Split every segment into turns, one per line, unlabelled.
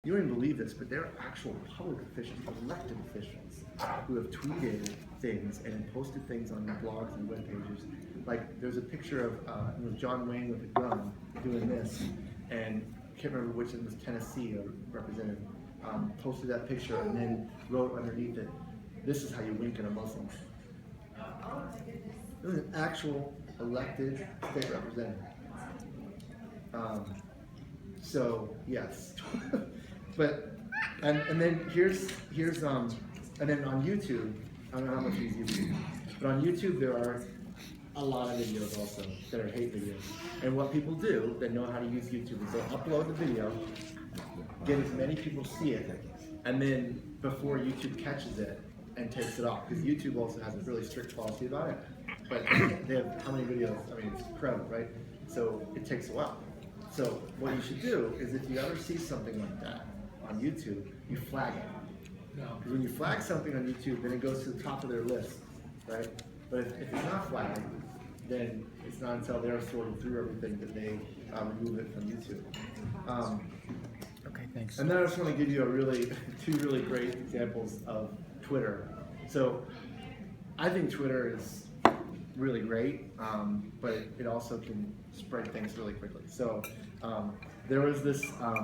You don't even believe this, but there are actual public officials, elected officials, who have tweeted things and posted things on blogs and web pages. Like, there's a picture of it was John Wayne with a gun doing this, and I can't remember which, it was Tennessee or representative, posted that picture and then wrote underneath it, "This is how you wink at a Muslim." It was an actual elected state representative. So yes, but and then here's and then on YouTube, I don't know how much you use YouTube, but on YouTube there are a lot of videos also that are hate videos. And what people do that know how to use YouTube is they'll upload the video, get as many people see it, and then before YouTube catches it and takes it off, because YouTube also has a really strict policy about it. But they have how many videos? I mean, it's incredible, right? So it takes a while. So what you should do is if you ever see something like that on YouTube, you flag it. Because when you flag something on YouTube, then it goes to the top of their list, right? But if it's not flagged, then it's not until they're sorting through everything that they remove it from YouTube.
Okay, thanks.
And then I just want to give you two really great examples of Twitter. So I think Twitter is really great, but it also can spread things really quickly. So there was this, I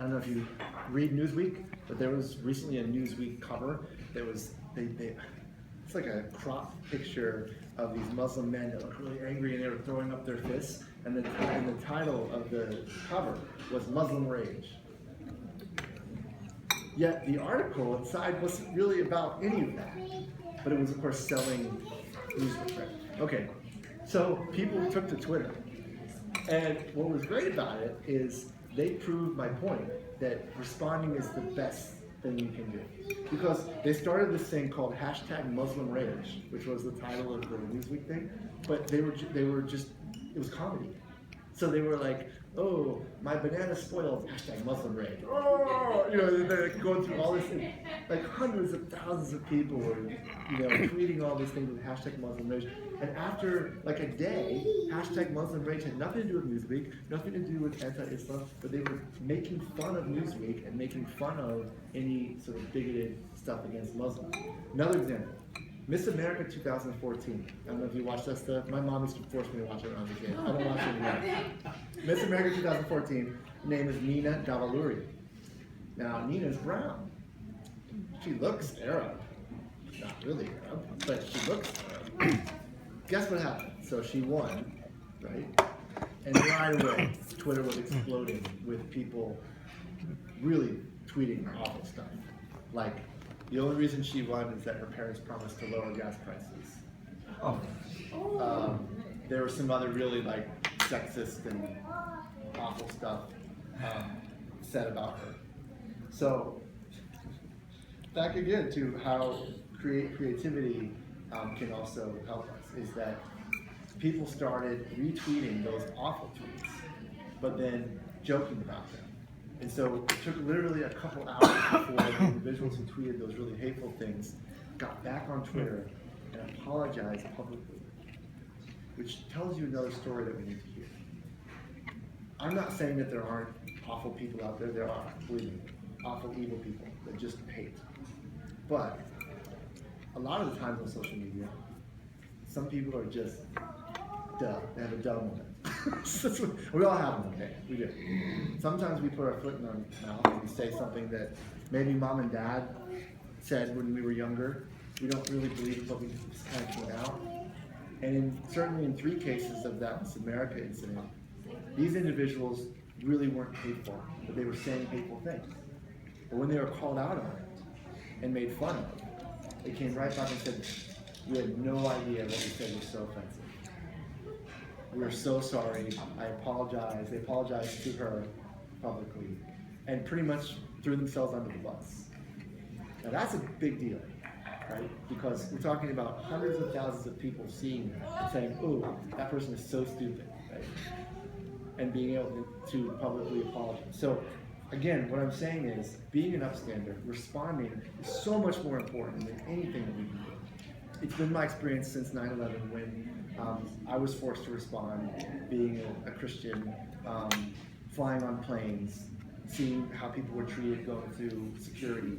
don't know if you read Newsweek, but there was recently a Newsweek cover that was, it's like a cropped picture of these Muslim men that look really angry and they were throwing up their fists, and the title of the cover was Muslim Rage. Yet the article inside wasn't really about any of that, but it was of course selling Newsweek, right? Okay, so people took to Twitter, and what was great about it is they proved my point that responding is the best thing you can do, because they started this thing called #MuslimRage, which was the title of the Newsweek thing, but they were just, it was comedy. So they were like, "Oh, my banana spoiled, #MuslimRage." Oh, you know, they're going through all this, like hundreds of thousands of people were, tweeting all these things with #MuslimRage. And after like a day, #MuslimRage had nothing to do with Newsweek, nothing to do with anti-Islam, but they were making fun of Newsweek and making fun of any sort of bigoted stuff against Muslims. Another example. Miss America 2014. I don't know if you watched that stuff. My mom used to force me to watch it when I was a kid. I don't watch it anymore. Miss America 2014, her name is Nina Davaluri. Now, Nina's brown. She looks Arab. Not really Arab, but she looks Arab. Guess what happened? So she won, right? And right away, Twitter was exploding with people really tweeting awful stuff. Like, the only reason she won is that her parents promised to lower gas prices. There was some other really sexist and awful stuff said about her. So back again to how creativity can also help us, is that people started retweeting those awful tweets, but then joking about them. And so it took literally a couple hours before the individuals who tweeted those really hateful things got back on Twitter and apologized publicly, which tells you another story that we need to hear. I'm not saying that there aren't awful people out there. There are, believe me, awful, evil people that just hate. But a lot of the times on social media, some people are just duh. They have a dumb moment. We all have them, okay? We do. Sometimes we put our foot in our mouth and we say something that maybe mom and dad said when we were younger. We don't really believe it, but we just kind of came out. And certainly in 3 cases of that Miss America incident, these individuals really weren't hateful, but they were saying hateful things. But when they were called out on it and made fun of, they came right back and said, "We had no idea what we said was so offensive. We're so sorry, I apologize." They apologized to her publicly and pretty much threw themselves under the bus. Now that's a big deal, right? Because we're talking about hundreds of thousands of people seeing that and saying, "Oh, that person is so stupid," right? And being able to publicly apologize. So again, what I'm saying is, being an upstander, responding is so much more important than anything that we can do. It's been my experience since 9/11 when I was forced to respond, being a Christian, flying on planes, seeing how people were treated going through security,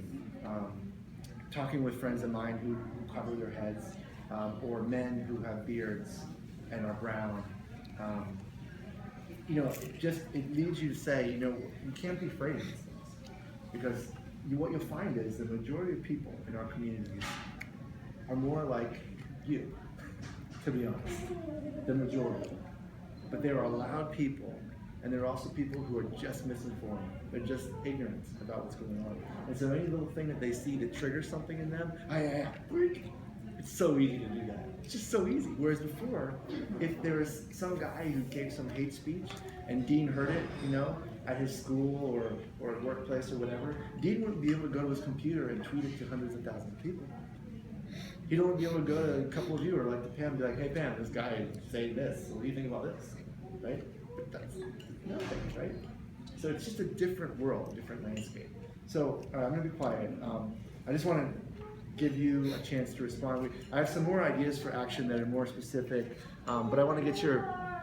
talking with friends of mine who cover their heads, or men who have beards and are brown. It leads you to say, you can't be afraid of these things, because what you'll find is the majority of people in our communities are more like you, to be honest, the majority. But there are loud people, and there are also people who are just misinformed. They're just ignorant about what's going on. And so any little thing that they see that triggers something in them, it's so easy to do that. It's just so easy. Whereas before, if there was some guy who gave some hate speech and Dean heard it, at his school or workplace or whatever, Dean wouldn't be able to go to his computer and tweet it to hundreds of thousands of people. He'd only be able to go to a couple of you or like to Pam and be like, hey Pam, this guy is saying this. What do you think about this? Right? But that's nothing, right? So it's just a different world, a different landscape. So I'm going to be quiet. I just want to give you a chance to respond. I have some more ideas for action that are more specific, but I want to get your